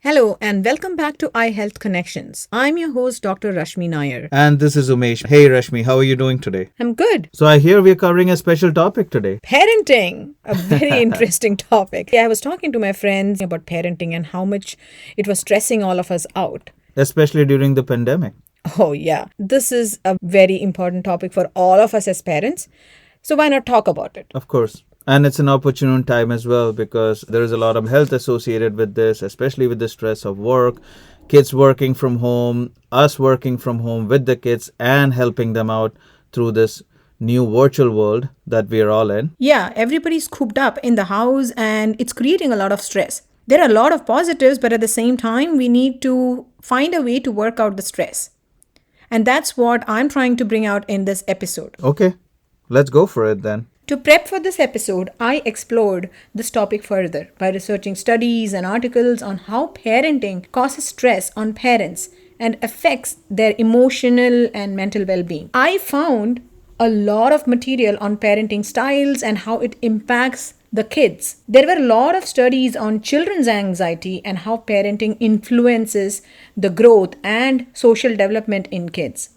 Hello and welcome back to iHealthConnections. I'm your host, Dr. Rashmi Nair. And this is Umesh. Hey Rashmi, how are you doing today? I'm good. So I hear we're covering a special topic today. Parenting, a very interesting topic. I was talking to my friends about parenting and how much it was stressing all of us out. Especially during the pandemic. Oh, yeah. This is a very important topic for all of us as parents. So why not talk about it? Of course. And it's an opportune time as well because there is a lot of health associated with this, especially with the stress of work, kids working from home, us working from home with the kids and helping them out through this new virtual world that we are all in. Yeah, everybody's cooped up in the house and it's creating a lot of stress. There are a lot of positives, but at the same time, we need to find a way to work out the stress. And that's what I'm trying to bring out in this episode. Okay, let's go for it then. To prep for this episode, I explored this topic further by researching studies and articles on how parenting causes stress on parents and affects their emotional and mental well being. I found a lot of material on parenting styles and how it impacts the kids. There were a lot of studies on children's anxiety and how parenting influences the growth and social development in kids.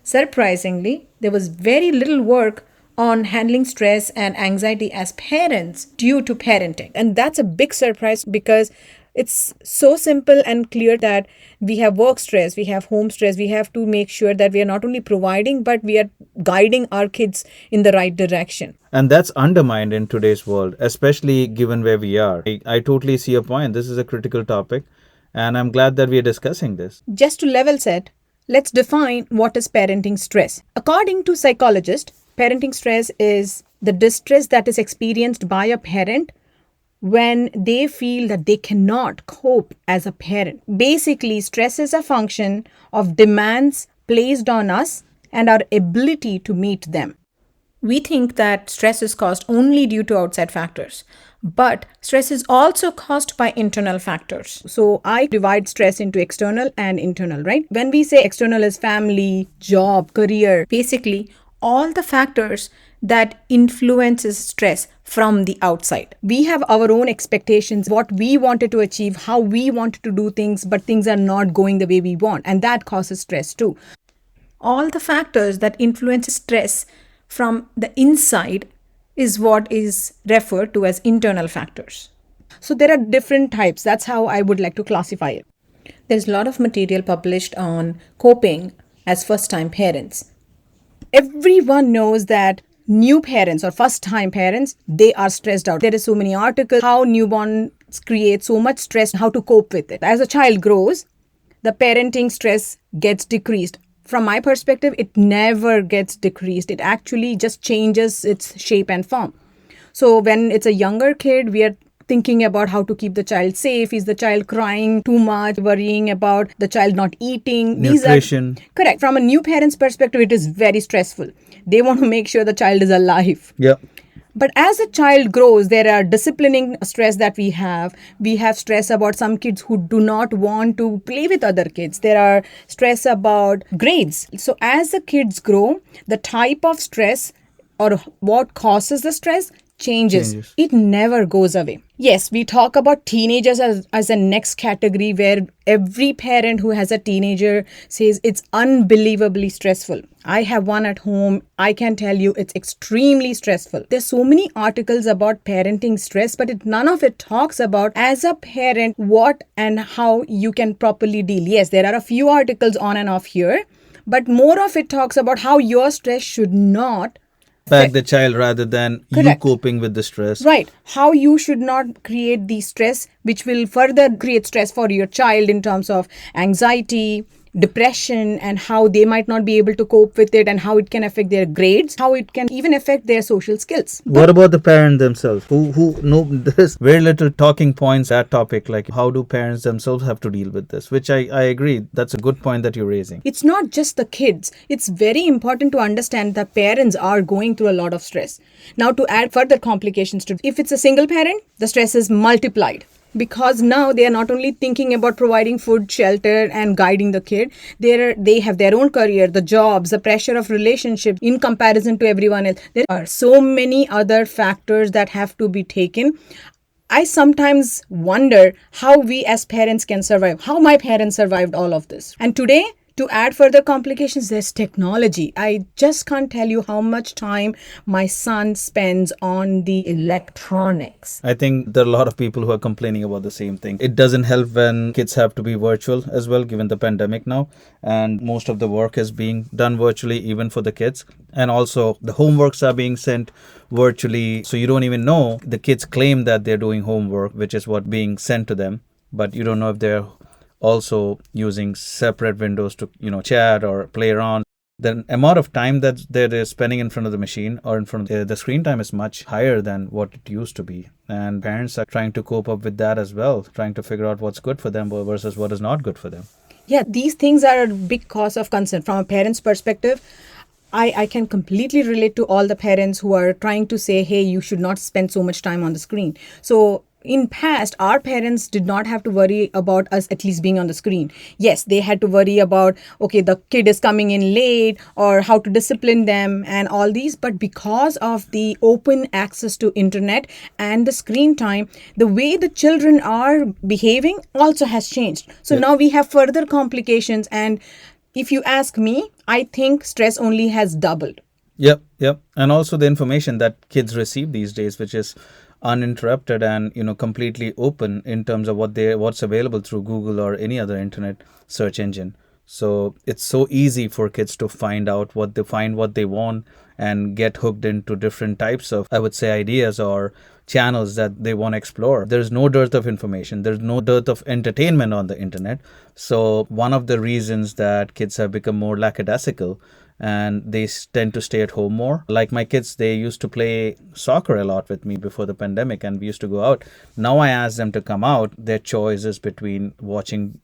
Surprisingly, there was very little work on handling stress and anxiety as parents due to parenting. And that's a big surprise because it's so simple and clear that we have work stress, we have home stress, we have to make sure that we are not only providing, but we are guiding our kids in the right direction. And that's undermined in today's world, especially given where we are. I totally see your point. This is a critical topic, and I'm glad that we are discussing this. Just to level set, let's define what is parenting stress. According to psychologists, parenting stress is the distress that is experienced by a parent when they feel that they cannot cope as a parent. Basically, stress is a function of demands placed on us and our ability to meet them. We think that stress is caused only due to outside factors, but stress is also caused by internal factors. So I divide stress into external and internal, right? When we say external is family, job, career, basically all the factors that influences stress from the outside. We have our own expectations, what we wanted to achieve, how we wanted to do things, but things are not going the way we want, and that causes stress too. All the factors that influence stress from the inside is what is referred to as internal factors. So there are different types. That's how I would like to classify it. There's a lot of material published on coping as first-time parents. Everyone knows that new parents or first-time parents, they are stressed out. There is so many articles how newborns create so much stress, how to cope with it. As a child grows, the parenting stress gets decreased. From my perspective, it never gets decreased. It actually just changes its shape and form. So when it's a younger kid, we are thinking about how to keep the child safe. Is the child crying too much? Worrying about the child not eating. Nutrition. Correct. From a new parent's perspective, it is very stressful. They want to make sure the child is alive. Yeah. But as a child grows, there are disciplining stress that we have. We have stress about some kids who do not want to play with other kids. There are stress about grades. So as the kids grow, the type of stress or what causes the stress changes. It never goes away. Yes, we talk about teenagers as a next category where every parent who has a teenager says it's unbelievably stressful. I have one at home. I can tell you it's extremely stressful. There's so many articles about parenting stress, but none of it talks about as a parent what and how you can properly deal. Yes, there are a few articles on and off here, but more of it talks about how your stress should not affect the child rather than you coping with the stress. Right. How you should not create the stress which will further create stress for your child in terms of anxiety, depression, and how they might not be able to cope with it and how it can affect their grades, how it can even affect their social skills. What about the parent themselves who know there's very little talking points at topic, like how do parents themselves have to deal with this, which I agree, that's a good point that you're raising. It's not just the kids. It's very important to understand that parents are going through a lot of stress. Now, to add further complications to, if it's a single parent, the stress is multiplied. Because now they are not only thinking about providing food, shelter, and guiding the kid, they have their own career, the jobs, the pressure of relationship in comparison to everyone else. There are so many other factors that have to be taken. I sometimes wonder how we as parents can survive, how my parents survived all of this. And today, to add further complications, there's technology. I just can't tell you how much time my son spends on the electronics. I think there are a lot of people who are complaining about the same thing. It doesn't help when kids have to be virtual as well, given the pandemic now. And most of the work is being done virtually, even for the kids. And also, the homeworks are being sent virtually. So you don't even know. The kids claim that they're doing homework, which is what being sent to them. But you don't know if they're also using separate windows to, chat or play around. The amount of time that they're spending in front of the machine or in front of the screen time is much higher than what it used to be. And parents are trying to cope up with that as well, trying to figure out what's good for them versus what is not good for them. Yeah, these things are a big cause of concern. From a parent's perspective, I can completely relate to all the parents who are trying to say, hey, you should not spend so much time on the screen. So in past, our parents did not have to worry about us at least being on the screen. Yes, they had to worry about, okay, the kid is coming in late or how to discipline them and all these. But because of the open access to internet and the screen time, the way the children are behaving also has changed. So now we have further complications. And if you ask me, I think stress only has doubled. Yep. And also the information that kids receive these days, which is uninterrupted and completely open in terms of what's available through Google or any other internet search engine. So it's so easy for kids to find what they want and get hooked into different types of, I would say, ideas or channels that they want to explore. There's no dearth of information. There's no dearth of entertainment on the internet. So one of the reasons that kids have become more lackadaisical and they tend to stay at home more. Like my kids, they used to play soccer a lot with me before the pandemic and we used to go out. Now I ask them to come out. Their choice is between watching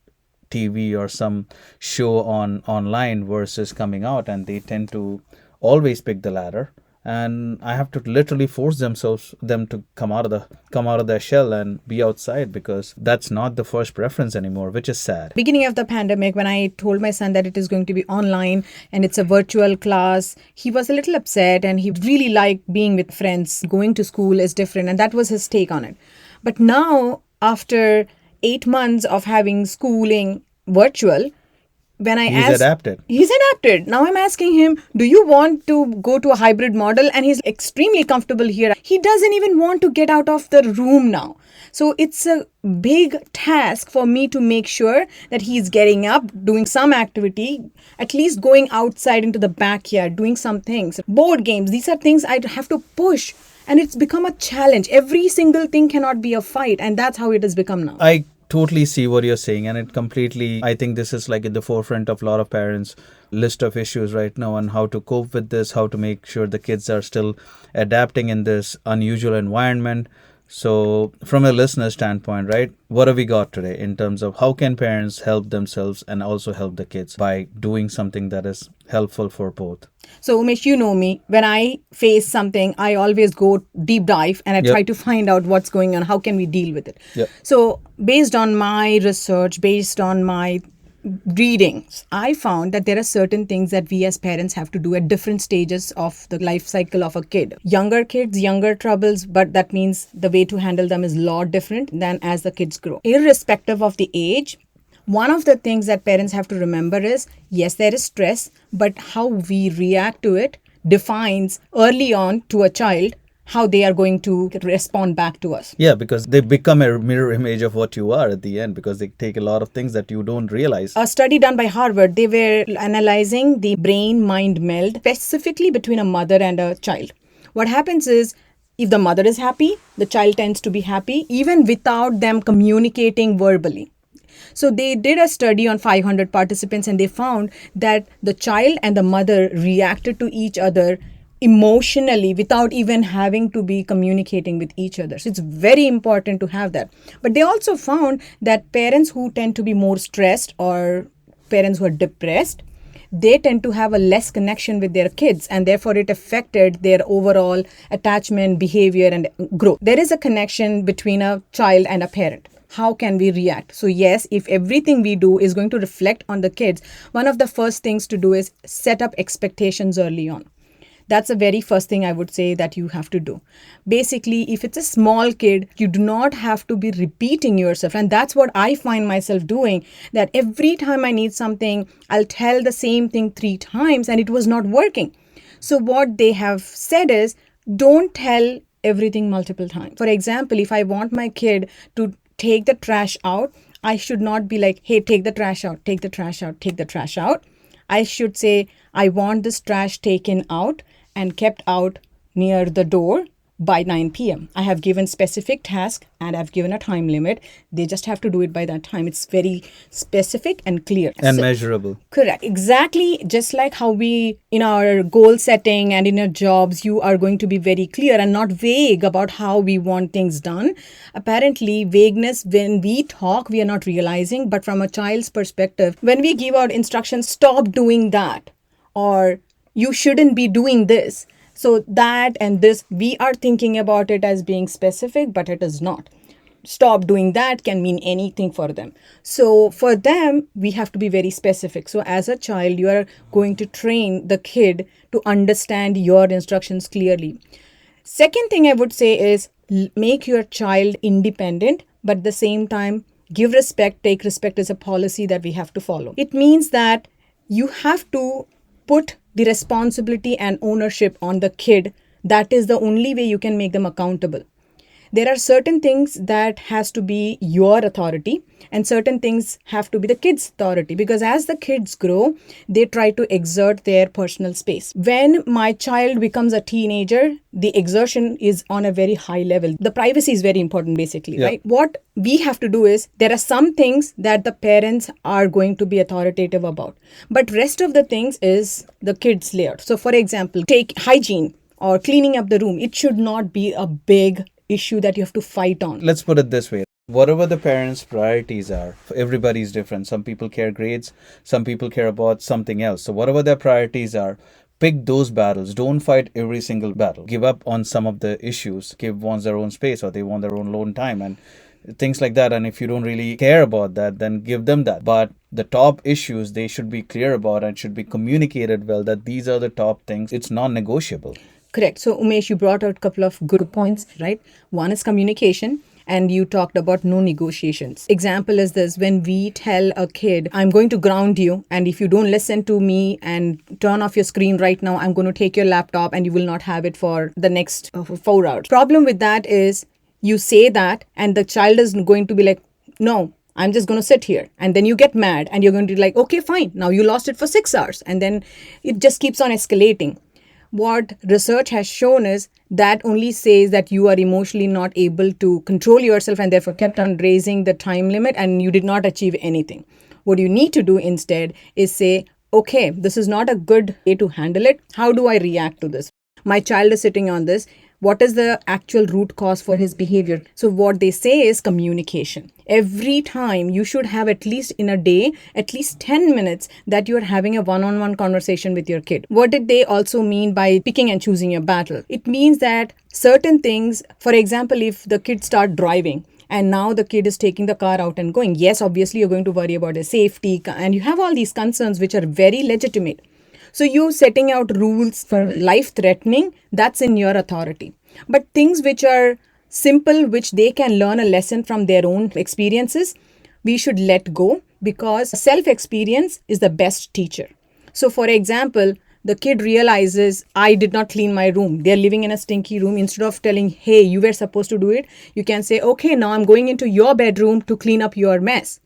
TV or some show online versus coming out, and they tend to always pick the latter. And I have to literally force them to come out of their shell and be outside, because that's not the first preference anymore, which is sad. Beginning of the pandemic, when I told my son that it is going to be online and it's a virtual class, he was a little upset and he really liked being with friends. Going to school is different, and that was his take on it. But now, after 8 months of having schooling virtual, when He's adapted. He's adapted. Now I'm asking him, do you want to go to a hybrid model? And he's extremely comfortable here. He doesn't even want to get out of the room now. So it's a big task for me to make sure that he's getting up, doing some activity, at least going outside into the backyard, doing some things. Board games, these are things I have to push. And it's become a challenge. Every single thing cannot be a fight. And that's how it has become now. I totally see what you're saying, and I think this is like in the forefront of a lot of parents' list of issues right now on how to cope with this, how to make sure the kids are still adapting in this unusual environment. So from a listener standpoint, right, what have we got today in terms of how can parents help themselves and also help the kids by doing something that is helpful for both? So Umesh, you know me, when I face something, I always go deep dive and I try to find out what's going on, how can we deal with it. So based on my research, based on my readings, I found that there are certain things that we as parents have to do at different stages of the life cycle of a kid. Younger kids, younger troubles, but that means the way to handle them is a lot different than as the kids grow. Irrespective of the age, one of the things that parents have to remember is, yes, there is stress, but how we react to it defines early on to a child how they are going to respond back to us. Yeah, because they become a mirror image of what you are at the end, because they take a lot of things that you don't realize. A study done by Harvard, they were analyzing the brain-mind meld specifically between a mother and a child. What happens is, if the mother is happy, the child tends to be happy even without them communicating verbally. So they did a study on 500 participants and they found that the child and the mother reacted to each other emotionally without even having to be communicating with each other. So it's very important to have that. But they also found that parents who tend to be more stressed or parents who are depressed, they tend to have a less connection with their kids, and therefore it affected their overall attachment, behavior, and growth. There is a connection between a child and a parent. How can we react? So yes, if everything we do is going to reflect on the kids, one of the first things to do is set up expectations early on. That's the very first thing I would say that you have to do. Basically, if it's a small kid, you do not have to be repeating yourself. And that's what I find myself doing, that every time I need something, I'll tell the same thing 3 times and it was not working. So what they have said is, don't tell everything multiple times. For example, if I want my kid to take the trash out, I should not be like, hey, take the trash out, take the trash out, take the trash out. I should say, I want this trash taken out and kept out near the door by 9 p.m. I have given specific task and I've given a time limit. They just have to do it by that time. It's very specific and clear. And measurable. Correct. Exactly. Just like how we, in our goal setting and in our jobs, you are going to be very clear and not vague about how we want things done. Apparently, vagueness, when we talk, we are not realizing. But from a child's perspective, when we give out instructions, stop doing that, or you shouldn't be doing this. So that and this, we are thinking about it as being specific, but it is not. Stop doing that can mean anything for them. So for them, we have to be very specific. So as a child, you are going to train the kid to understand your instructions clearly. Second thing I would say is make your child independent, but at the same time, give respect. Take respect as a policy that we have to follow. It means that you have to put the responsibility and ownership on the kid. That is the only way you can make them accountable. There are certain things that has to be your authority and certain things have to be the kids' authority, because as the kids grow, they try to exert their personal space. When my child becomes a teenager, the exertion is on a very high level. The privacy is very important, basically, right? What we have to do is, there are some things that the parents are going to be authoritative about, but rest of the things is the kids' layer. So for example, take hygiene or cleaning up the room. It should not be a big issue that you have to fight on. Let's put it this way. Whatever the parents' priorities are, everybody's different. Some people care grades, some people care about something else. So whatever their priorities are, pick those battles. Don't fight every single battle. Give up on some of the issues. Give wants their own space or they want their own alone time and things like that. And if you don't really care about that, then give them that. But the top issues, they should be clear about and should be communicated well, that these are the top things. It's non-negotiable. Correct. So, Umesh, you brought out a couple of good points, right? One is communication, and you talked about no negotiations. Example is this: when we tell a kid, I'm going to ground you, and if you don't listen to me and turn off your screen right now, I'm going to take your laptop and you will not have it for the next 4 hours. Problem with that is, you say that, and the child is going to be like, no, I'm just going to sit here. And then you get mad and you're going to be like, okay, fine. Now you lost it for 6 hours. And then it just keeps on escalating. What research has shown is that only says that you are emotionally not able to control yourself and therefore kept on raising the time limit and you did not achieve anything. What you need to do instead is say, okay, this is not a good way to handle it. How do I react to this? My child is sitting on this. What is the actual root cause for his behavior? So what they say is communication. Every time you should have, at least in a day, at least 10 minutes that you're having a one-on-one conversation with your kid. What did they also mean by picking and choosing your battle? It means that certain things, for example, if the kids start driving, and now the kid is taking the car out and going, yes, obviously you're going to worry about his safety, and you have all these concerns which are very legitimate. So you setting out rules for life-threatening, that's in your authority. But things which are simple, which they can learn a lesson from their own experiences, we should let go, because self-experience is the best teacher. So for example, the kid realizes, I did not clean my room. They're living in a stinky room. Instead of telling, hey, you were supposed to do it, you can say, okay, now I'm going into your bedroom to clean up your mess.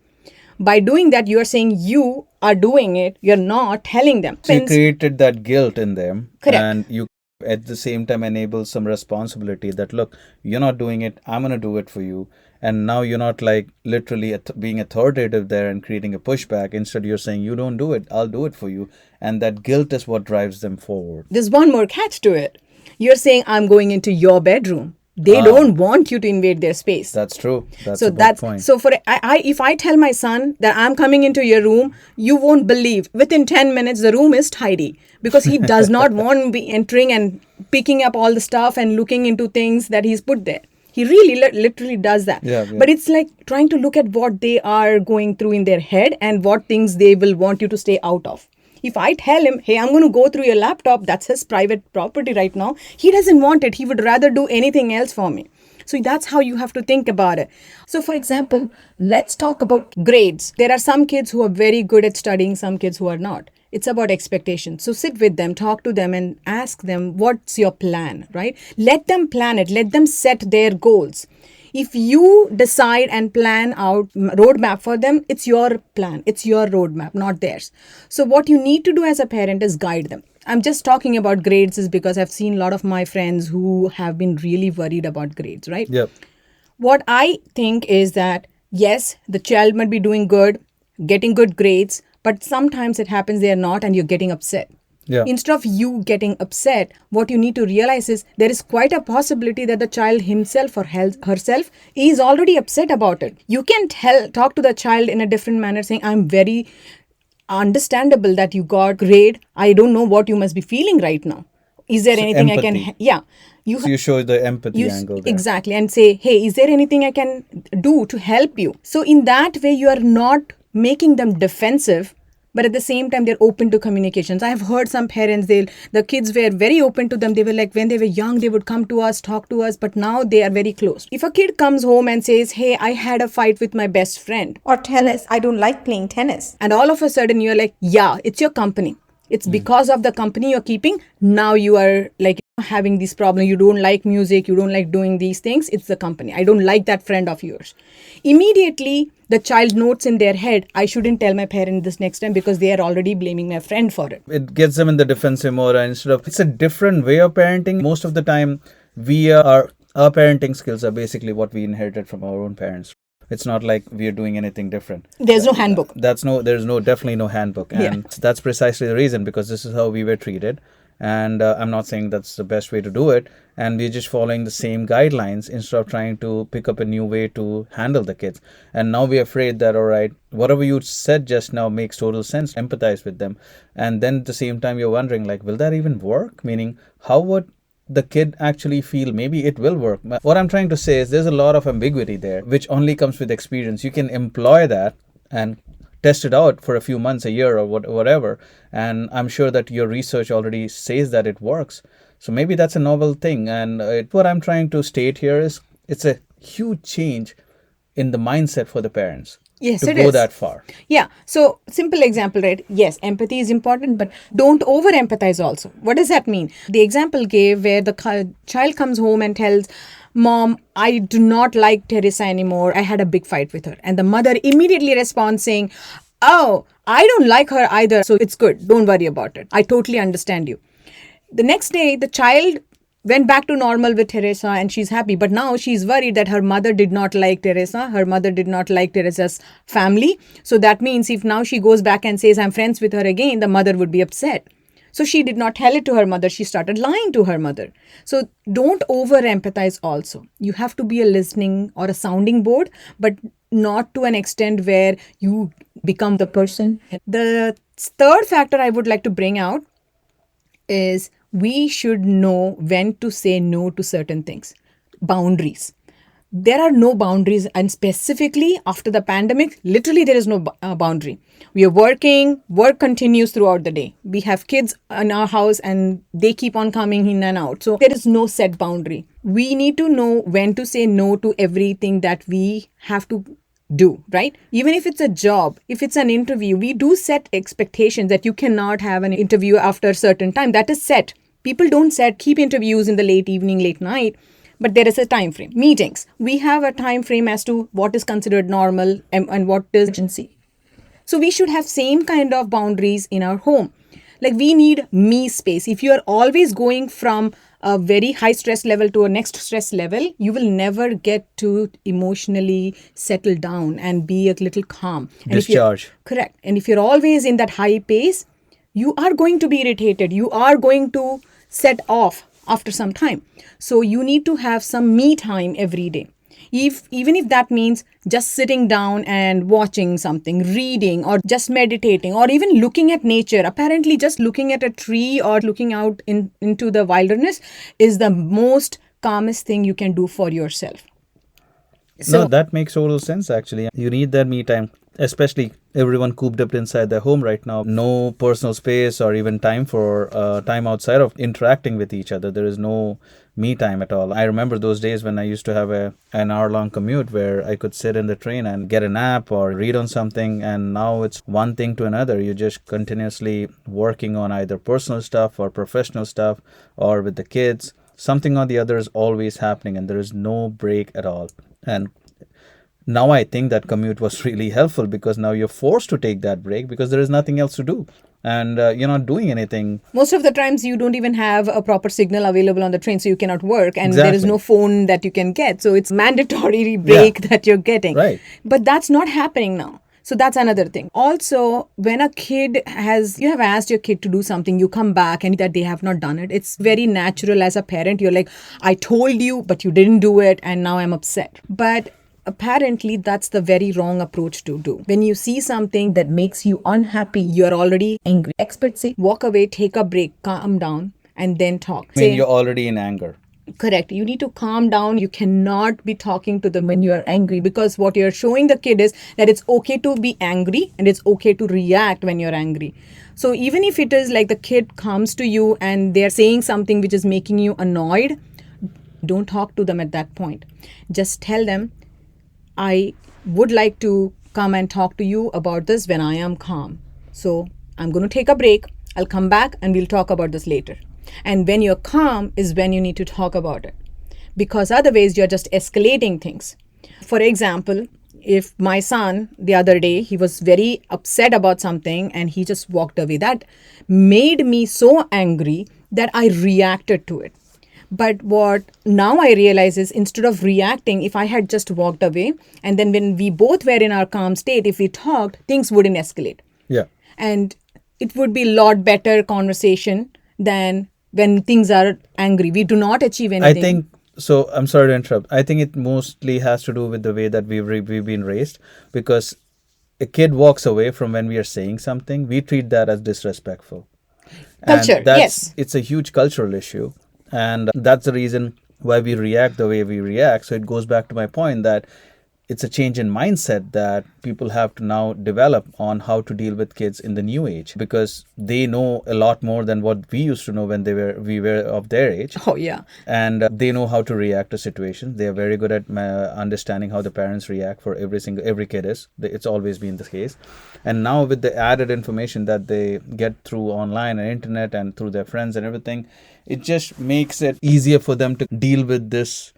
By doing that, you are saying you are doing it. You're not telling them. So you created that guilt in them. Correct. And you at the same time enable some responsibility that, look, you're not doing it, I'm going to do it for you. And now you're not like literally being authoritative there and creating a pushback. Instead, you're saying, you don't do it, I'll do it for you. And that guilt is what drives them forward. There's one more catch to it. You're saying, I'm going into your bedroom. They don't want you to invade their space. That's true. That's a good point. So for if I tell my son that I'm coming into your room, you won't believe. Within 10 minutes, the room is tidy, because he does not want to be entering and picking up all the stuff and looking into things that he's put there. He really literally does that. Yeah. But it's like trying to look at what they are going through in their head and what things they will want you to stay out of. If I tell him, hey, I'm going to go through your laptop, that's his private property right now, he doesn't want it. He would rather do anything else for me. So that's how you have to think about it. So, for example, let's talk about grades. There are some kids who are very good at studying, some kids who are not. It's about expectations. So sit with them, talk to them, and ask them, what's your plan, right? Let them plan it, let them set their goals. If you decide and plan out roadmap for them, it's your plan, it's your roadmap, not theirs. So what you need to do as a parent is guide them. I'm just talking about grades is because I've seen a lot of my friends who have been really worried about grades, right? Yep. What I think is that yes, the child might be doing good, getting good grades, but sometimes it happens they are not and you're getting upset. Yeah. Instead of you getting upset, what you need to realize is there is quite a possibility that the child himself or herself is already upset about it. You can talk to the child in a different manner, saying, I'm very understandable that you got grade. I don't know what you must be feeling right now. Is there So anything I empathy. can yeah, you So you show the empathy angle there. exactly, and say, hey, is there anything I can do to help you? So in that way you are not making them defensive, but at the same time they're open to communications. I have heard some parents, the kids were very open to them. They were like, when they were young they would come to us, talk to us, but now they are very close. If a kid comes home and says, hey, I had a fight with my best friend, or tennis, I don't like playing tennis, and all of a sudden you're like, yeah, it's your company, it's because of the company you're keeping. Now you are like having this problem. You don't like music. You don't like doing these things. It's the company. I don't like that friend of yours. Immediately, the child notes in their head, I shouldn't tell my parent this next time because they are already blaming my friend for it. It gets them in the defensive mode instead of, it's a different way of parenting. Most of the time, our parenting skills are basically what we inherited from our own parents. It's not like we are doing anything different. There's no handbook. There's definitely no handbook. And that's precisely the reason, because this is how we were treated. And I'm not saying that's the best way to do it. And we're just following the same guidelines instead of trying to pick up a new way to handle the kids. And now we're afraid that, all right, whatever you said just now makes total sense. Empathize with them. And then at the same time, you're wondering, like, will that even work? Meaning, how would the kid actually feel maybe it will work? What I'm trying to say is there's a lot of ambiguity there, which only comes with experience. You can employ that and test it out for a few months, a year, or whatever. And I'm sure that your research already says that it works. So maybe that's a novel thing. And what I'm trying to state here is it's a huge change in the mindset for the parents. Yes, to it go is. that far. Yeah. So, simple example, right? Yes, empathy is important, but don't over empathize also. What does that mean? The example gave where the child comes home and tells, Mom, I do not like Teresa anymore. I had a big fight with her. And the mother immediately responds saying, oh, I don't like her either. So it's good. Don't worry about it. I totally understand you. The next day, the child went back to normal with Teresa and she's happy. But now she's worried that her mother did not like Teresa. Her mother did not like Teresa's family. So that means if now she goes back and says, I'm friends with her again, the mother would be upset. So she did not tell it to her mother. She started lying to her mother. So don't over empathize also. You have to be a listening or a sounding board, but not to an extent where you become the person. The third factor I would like to bring out is we should know when to say no to certain things. Boundaries. There are no boundaries, and specifically after the pandemic, literally there is no boundary. We are working, work continues throughout the day. We have kids in our house and they keep on coming in and out. So there is no set boundary. We need to know when to say no to everything that we have to do, right? Even if it's a job, if it's an interview, we do set expectations that you cannot have an interview after a certain time. That is set. People don't keep interviews in the late evening, late night, but there is a time frame. Meetings, we have a time frame as to what is considered normal and what is urgency. So we should have same kind of boundaries in our home. Like we need me space. If you are always going from a very high stress level to a next stress level, you will never get to emotionally settle down and be a little calm. Discharge. Correct. And if you're always in that high pace, you are going to be irritated. You are going to set off after some time. So you need to have some me time every day. Even if that means just sitting down and watching something, reading, or just meditating, or even looking at nature. Apparently, just looking at a tree or looking out into the wilderness is the most calmest thing you can do for yourself. No, that makes total sense actually. You need that me time, especially everyone cooped up inside their home right now. No personal space or even time for time outside of interacting with each other. There is no me time at all. I remember those days when I used to have an hour long commute where I could sit in the train and get a nap or read on something. And now it's one thing to another. You're just continuously working on either personal stuff or professional stuff or with the kids. Something or the other is always happening, and there is no break at all. And now I think that commute was really helpful, because now you're forced to take that break because there is nothing else to do, and you're not doing anything. Most of the times you don't even have a proper signal available on the train, so you cannot work, and there is Exactly. no phone that you can get, so it's mandatory Yeah. break that you're getting. Right. But that's not happening now. So that's another thing. Also, when a kid has, you have asked your kid to do something, you come back and that they have not done it, it's very natural as a parent. You're like, I told you, but you didn't do it, and now I'm upset. But apparently, that's the very wrong approach to do. When you see something that makes you unhappy, you're already angry. Experts say, walk away, take a break, calm down, and then talk. I mean, Say, you're already in anger. correct. You need to calm down. You cannot be talking to them when you are angry, because what you're showing the kid is that it's okay to be angry and it's okay to react when you're angry. So even if it is like the kid comes to you and they're saying something which is making you annoyed, don't talk to them at that point. Just tell them, I would like to come and talk to you about this when I am calm. So I'm going to take a break. I'll come back and we'll talk about this later. And when you're calm is when you need to talk about it. Because otherwise, you're just escalating things. For example, if my son the other day, he was very upset about something and he just walked away, that made me so angry that I reacted to it. But what now I realize is, instead of reacting, if I had just walked away and then when we both were in our calm state, if we talked, things wouldn't escalate. Yeah. And it would be a lot better conversation than when things are angry. We do not achieve I anything. think so. I'm sorry to interrupt. I think it mostly has to do with the way that we've been raised, because a kid walks away from when we are saying something, we treat that as disrespectful. And Culture, yes. it's a huge cultural issue, and that's the reason why we react the way we react. So it goes back to my point that it's a change in mindset that people have to now develop on how to deal with kids in the new age, because they know a lot more than what we used to know when we were of their age. Oh, yeah. And they know how to react to situations. They are very good at understanding how the parents react for every kid is. It's always been the case. And now with the added information that they get through online and internet and through their friends and everything, it just makes it easier for them to deal with this.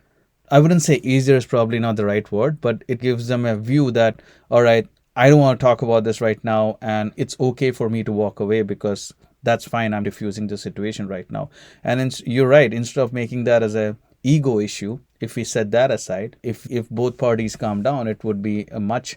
I wouldn't say easier is probably not the right word, but it gives them a view that, all right, I don't want to talk about this right now, and it's okay for me to walk away because that's fine. I'm diffusing the situation right now. And you're right. Instead of making that as a ego issue, if we set that aside, if both parties calm down, it would be a much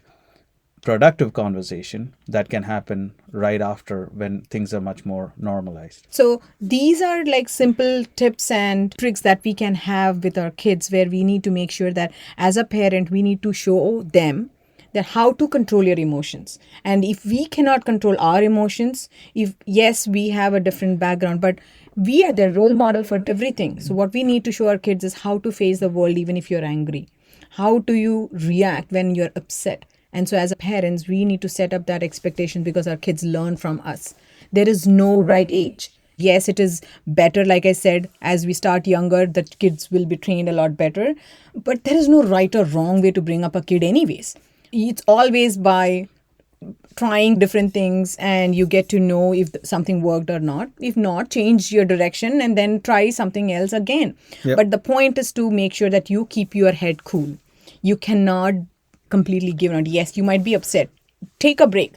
productive conversation that can happen right after, when things are much more normalized. So these are like simple tips and tricks that we can have with our kids, where we need to make sure that as a parent, we need to show them that how to control your emotions. And if we cannot control our emotions, if yes, we have a different background, but we are the role model for everything. So what we need to show our kids is how to face the world even if you're angry. How do you react when you're upset? And so as parents, we need to set up that expectation, because our kids learn from us. There is no right age. Yes, it is better, like I said, as we start younger, the kids will be trained a lot better. But there is no right or wrong way to bring up a kid anyways. It's always by trying different things, and you get to know if something worked or not. If not, change your direction and then try something else again. Yep. But the point is to make sure that you keep your head cool. You cannot completely give out. Yes, you might be upset. Take a break.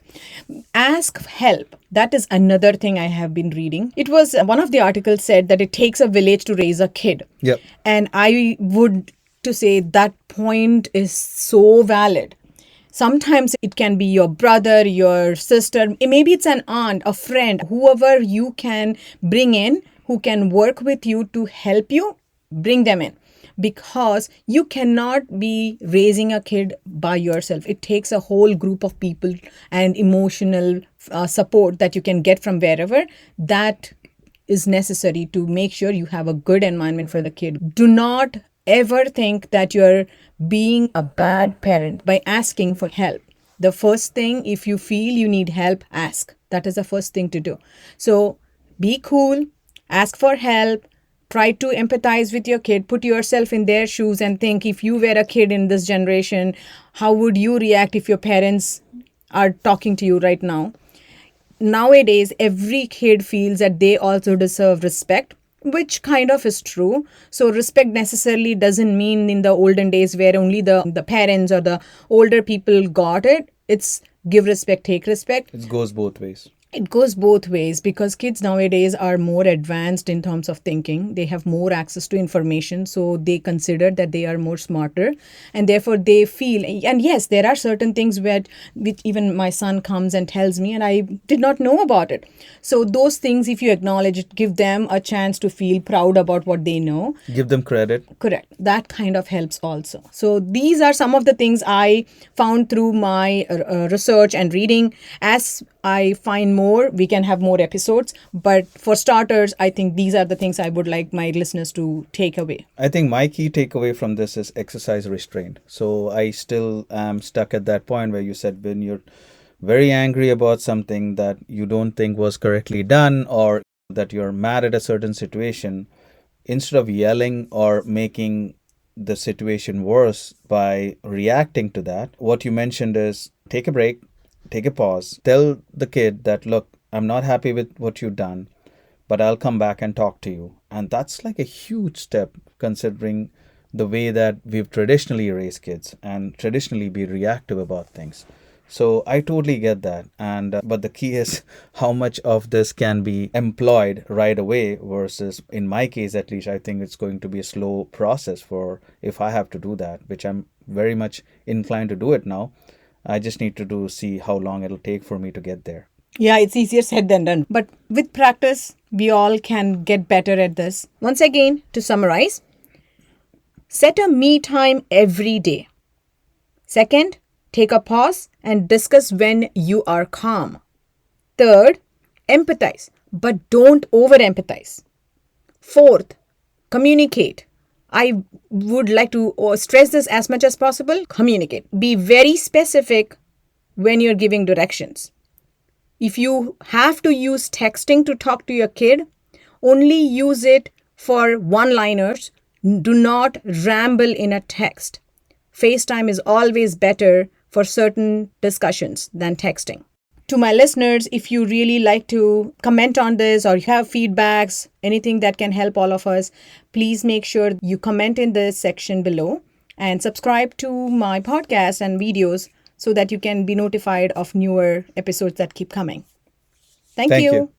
Ask help. That is another thing I have been reading. It was one of the articles said that it takes a village to raise a kid. Yep. And I would to say that point is so valid. Sometimes it can be your brother, your sister, maybe it's an aunt, a friend, whoever you can bring in, who can work with you to help you, bring them in. Because you cannot be raising a kid by yourself. It takes a whole group of people and emotional support that you can get from wherever. That is necessary to make sure you have a good environment for the kid. Do not ever think that you're being a bad parent by asking for help. The first thing, if you feel you need help, ask. That is the first thing to do. So be cool, ask for help, try to empathize with your kid, put yourself in their shoes and think, if you were a kid in this generation, how would you react if your parents are talking to you right now? Nowadays every kid feels that they also deserve respect, which kind of is true. So respect necessarily doesn't mean in the olden days where only the parents or the older people got it. It's give respect, take respect. It goes both ways. It goes both ways because kids nowadays are more advanced in terms of thinking. They have more access to information, so they consider that they are more smarter, and therefore they feel. And yes, there are certain things where which even my son comes and tells me, and I did not know about it. So those things, if you acknowledge it, give them a chance to feel proud about what they know. Give them credit. Correct. That kind of helps also. So these are some of the things I found through my research and reading. As I find more, we can have more episodes. But for starters, I think these are the things I would like my listeners to take away. I think my key takeaway from this is exercise restraint. So I still am stuck at that point where you said when you're very angry about something that you don't think was correctly done, or that you're mad at a certain situation, instead of yelling or making the situation worse by reacting to that, what you mentioned is take a break, take a pause, tell the kid that, look, I'm not happy with what you've done, but I'll come back and talk to you. And that's like a huge step considering the way that we've traditionally raised kids and traditionally be reactive about things. So I totally get that. And but the key is how much of this can be employed right away versus, in my case at least, I think it's going to be a slow process for if I have to do that, which I'm very much inclined to do it now. I just need to see how long it'll take for me to get there. Yeah, it's easier said than done. But with practice, we all can get better at this. Once again, to summarize, set a me time every day. Second, take a pause and discuss when you are calm. Third, empathize, but don't over empathize. Fourth, communicate. I would like to stress this as much as possible. Communicate. Be very specific when you're giving directions. If you have to use texting to talk to your kid, only use it for one-liners. Do not ramble in a text. FaceTime is always better for certain discussions than texting. To my listeners, if you really like to comment on this or you have feedbacks, anything that can help all of us, please make sure you comment in the section below and subscribe to my podcast and videos so that you can be notified of newer episodes that keep coming. Thank Thank you. you.